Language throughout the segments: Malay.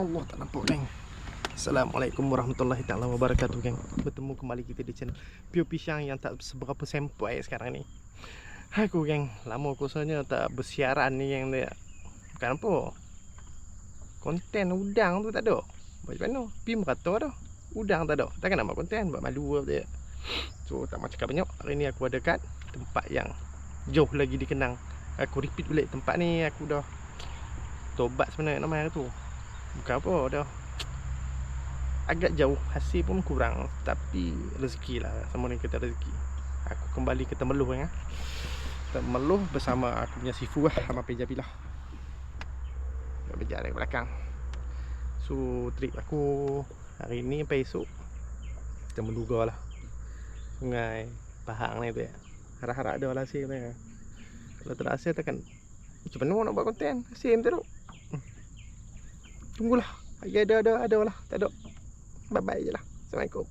Allah tak nampak geng. Assalamualaikum warahmatullahi taala wabarakatuh geng. Bertemu kembali kita di channel Pio Pisang yang tak seberapa sempoi sekarang ni. Aku geng, lama aku sebenarnya tak bersiaran ni yang dia. Bukan apa. Konten udang tu tak ada. Macam mana? Pi merata dah. Udang tak ada. Takkan nak buat konten, buat malu apa dia. So tak macam cakap banyak. Hari ni aku ada kat tempat yang jauh lagi dikenang. Aku repeat balik tempat ni, aku dah tobat sebenarnya nama tu. Bukan apa dah. Agak jauh, hasil pun kurang. Tapi rezeki lah, sama ni kita rezeki. Aku kembali ke Temeloh ya. Temeloh bersama aku punya sifu lah, sama Pejabilah. Dia berjalan dari belakang. So trip aku hari ni sampai esok kita menduga lah Sungai Pahang ni tu ya. Harap-harap ada lah hasil ni. Kalau tak ada hasil takkan macam mana nak buat konten. Hasil macam tu. Tunggulah. Ya ada lah. Tak ada. Bye-bye je lah. Assalamualaikum.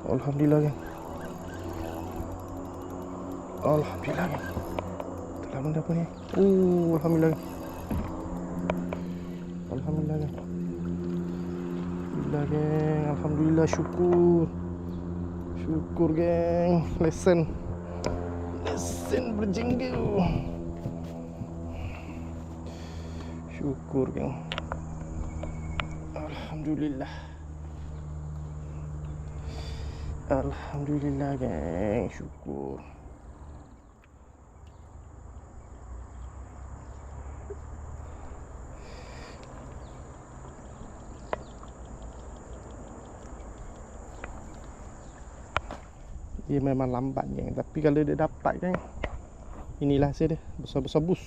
Alhamdulillah kan. Alhamdulillah kan. Telah benda apa ni? Alhamdulillah kan. Alhamdulillah kan. Alhamdulillah geng. Alhamdulillah, syukur. Syukur geng. Lesson berjenggau. Syukur geng. Alhamdulillah. Alhamdulillah geng, syukur. Dia memang lambat geng, tapi kalau dia dapat geng, inilah hasil dia, besar-besar bus.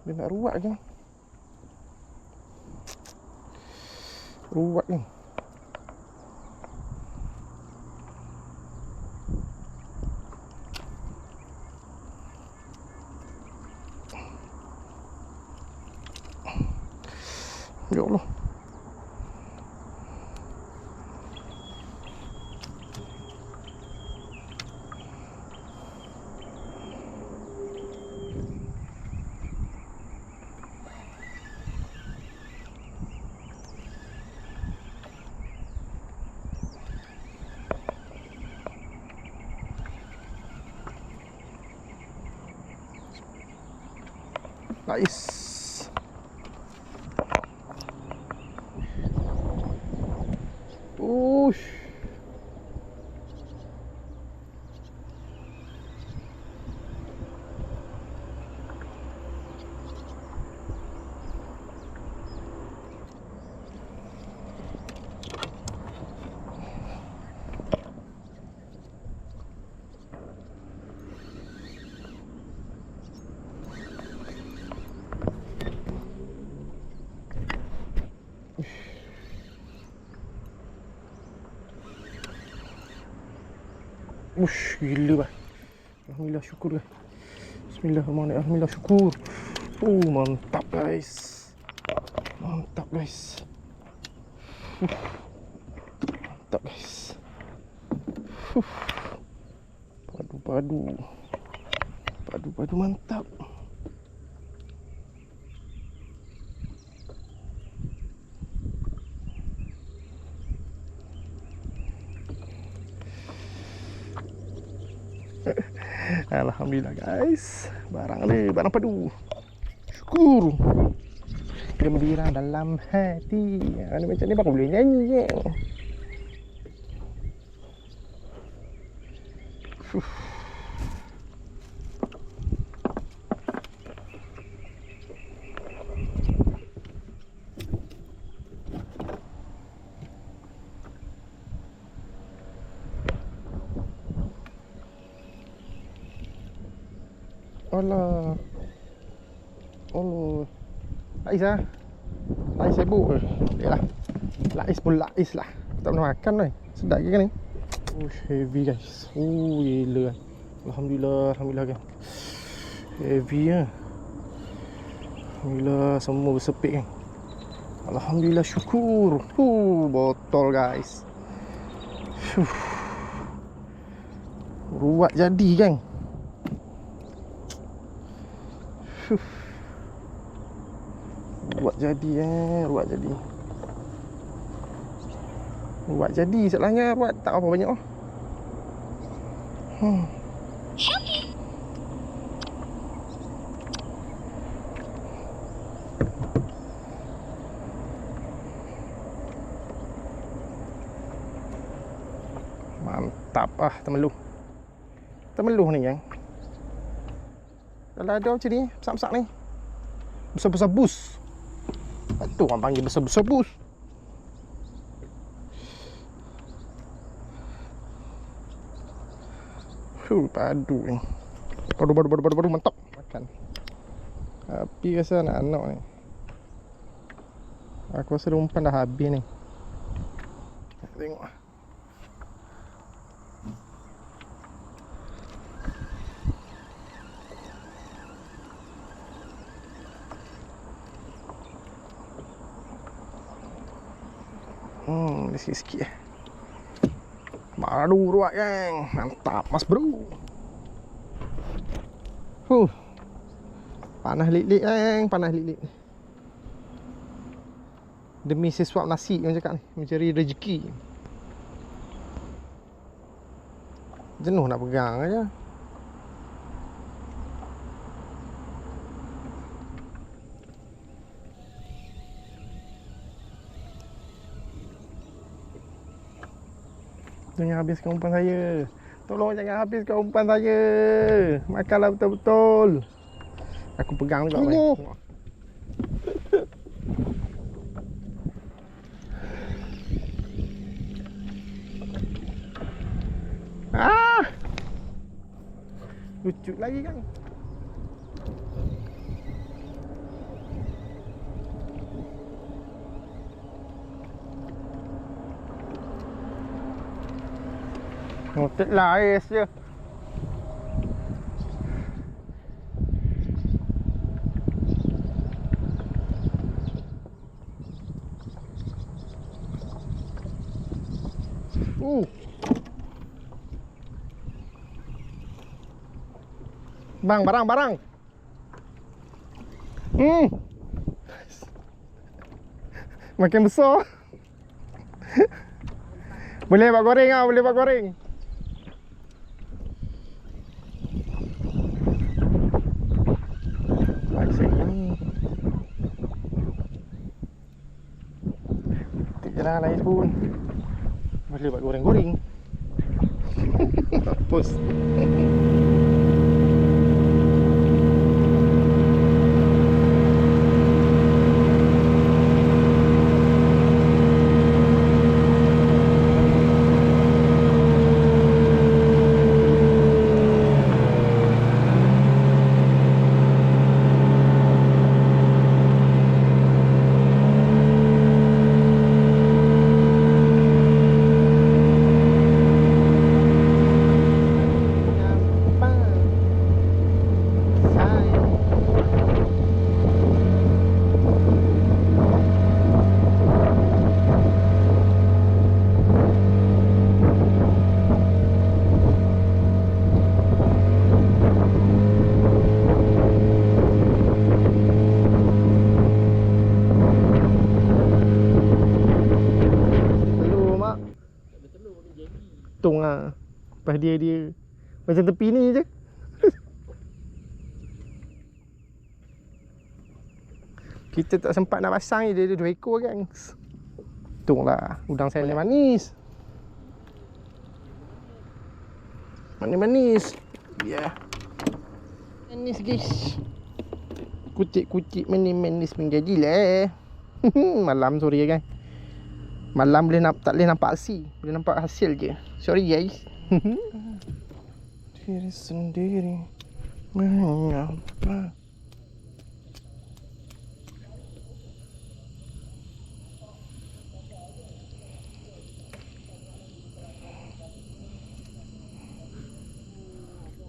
Dia nak ruat geng. Ruat geng. Ya Allah. Nice. Ush. Ush, gila bah. Alhamdulillah, syukur lah. Bismillahirrahmanirrahim. Alhamdulillah, syukur. Mantap guys. Mantap guys. Mantap guys. Padu-padu. Padu-padu mantap. Alhamdulillah guys. Barang ni, barang padu. Syukur. Gembira dalam hati. Ni macam ni baru boleh nyanyi je. Alah. Allah. Lais lah. Lais sibuk ke? Baiklah. Lais pun lais lah. Tak pernah makan ni. Sedap ke ni? Oh, heavy guys. Oh, gila. Alhamdulillah, alhamdulillah kan. Heavy ya. Alhamdulillah, semua bersepit kan. Alhamdulillah, syukur. Botol guys. Ruat jadi kan. Ruat jadi ruat jadi. Ruat jadi salahnya ruat tak apa banyak. Mantap temeluh. Temeluh ni yang. Kalau ada macam ni, besar-besar ni. Besar-besar bus. Tu orang panggil besar-besar bus. Padu ni. Padu mantap makan. Tapi rasa anak-anak ni. Aku rasa umpan dah habis ni. Tengok. Sikit-sikit baru ruat yang mantap mas bro. Panas lik-lik yang panas lik-lik. Demi sesuap nasi yang cakap ni, mencari rezeki. Jenuh nak pegang aja. Jangan habiskan umpan saya. Tolong jangan habiskan umpan saya. Makanlah betul-betul. Aku pegang juga. Lucut lagi kan. Ngotek lah ais je. Bang, barang. Makin besar. Boleh buat goreng ah, boleh buat goreng. Tiklah lain pun. Boleh buat goreng-goreng. Mampus. Tung lah. Lepas dia macam tepi ni je. Kita tak sempat nak pasang ni. Dia ada 2 ekor kan. Tung lah. Udang saya ni manis. Manis-manis. Ya yeah. Manis guys. Kucik-kucik manis-manis menjadilah. Malam sorry kan. Malam tak boleh nampak hasil. Boleh nampak hasil je. Sorry guys. Diri sendiri Mengapa?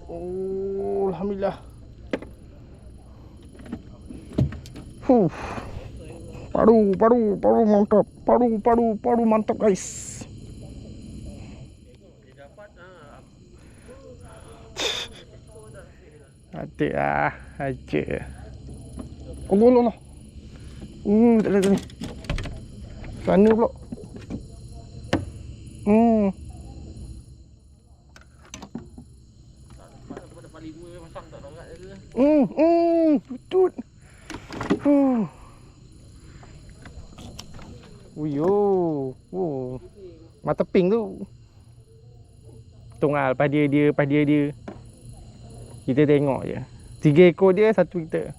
Oh, alhamdulillah. Padu mantap. Padu mantap guys. Adik aja. Allah. Tak ada ni. Sana pula. Tutut. Uyo. Mata pink tu. Tunggal pada dia. Kita tengok je. 3 ekor dia, 1 kita.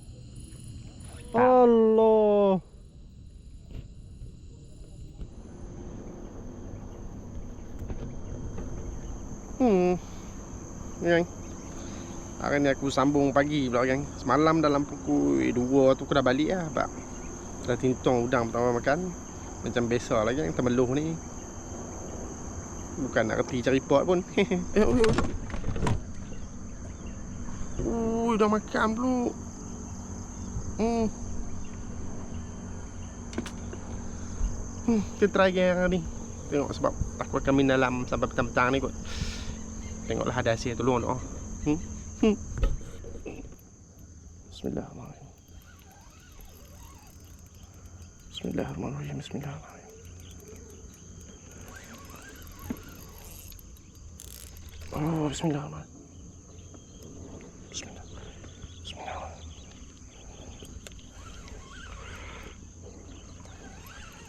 Allah. Yang hari ni aku sambung pagi pula kan. Semalam dalam pukul 2 tu aku dah balik lah. Sebab dah tintong udang pertama makan. Macam biasa lah kan, temeluh ni. Bukan nak reti cari pot pun. Dah makan pula. Kita try yang ni. Tengok sebab aku akan main dalam sampai petang-petang ni kot. Tengoklah ada hasil tolong tu. Bismillahirrahmanirrahim. Bismillahirrahmanirrahim. Oh, bismillahirrahmanirrahim.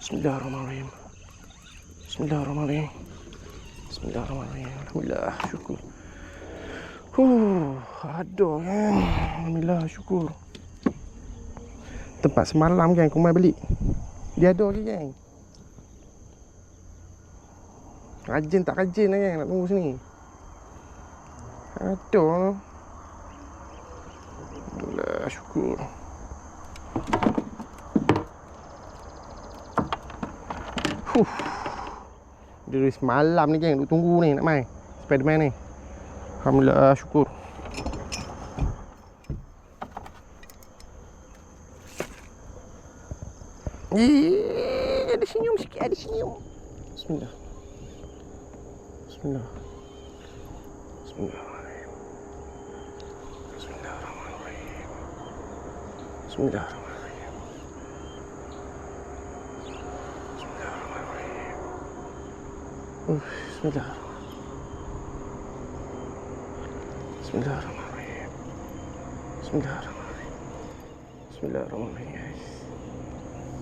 Bismillahirrahmanirrahim. Alhamdulillah, syukur. Ada kan. Alhamdulillah, syukur. Tempat semalam kan aku main balik. Dia ada lagi kan. Rajin tak rajin kan nak tunggu sini. Ada. Alhamdulillah, syukur. Dari semalam ni geng, duk tunggu ni nak main Spiderman ni. Alhamdulillah, syukur. Ada senyum sikit, ada senyum. Bismillah. Bismillahirrahmanirrahim. Bismillahirrahmanirrahim.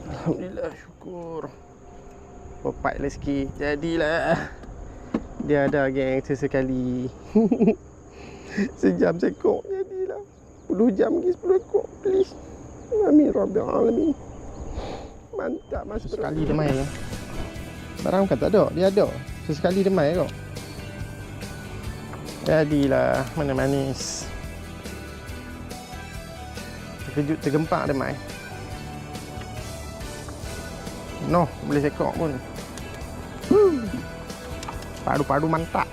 Alhamdulillah, syukur. Popat lah sikit. Jadilah. Dia ada geng sesekali. Sejam sekok. Jadilah 10 jam lagi 10 ekor. Please. Amin Rabbil Alamin. Mantap mas. Sekali dia main lah. Barang kan tak ada. Dia ada. Sesekali dia main kau. Jadilah. Mana manis. Terkejut, tergempak dia main. No, boleh sekok pun. Padu-padu mantap.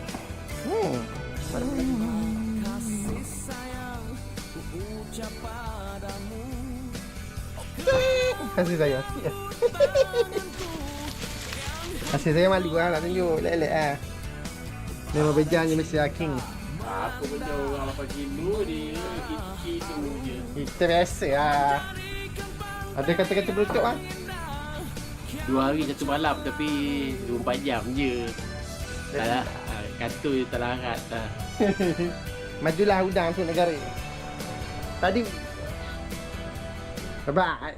Kasih saya. Kasih saya malu lah nak tunjuk. Lelek lah. Memang bejan je mesti King. Aku benda orang 8 kilo dia kilo je. Kita biasa lah. Ada kata-kata berutuk lah. 2 hari 1 malam tapi 24 jam je. Tak lah. Kata je tak larat lah. Majulah udang untuk negara. Tadi. Bye-bye.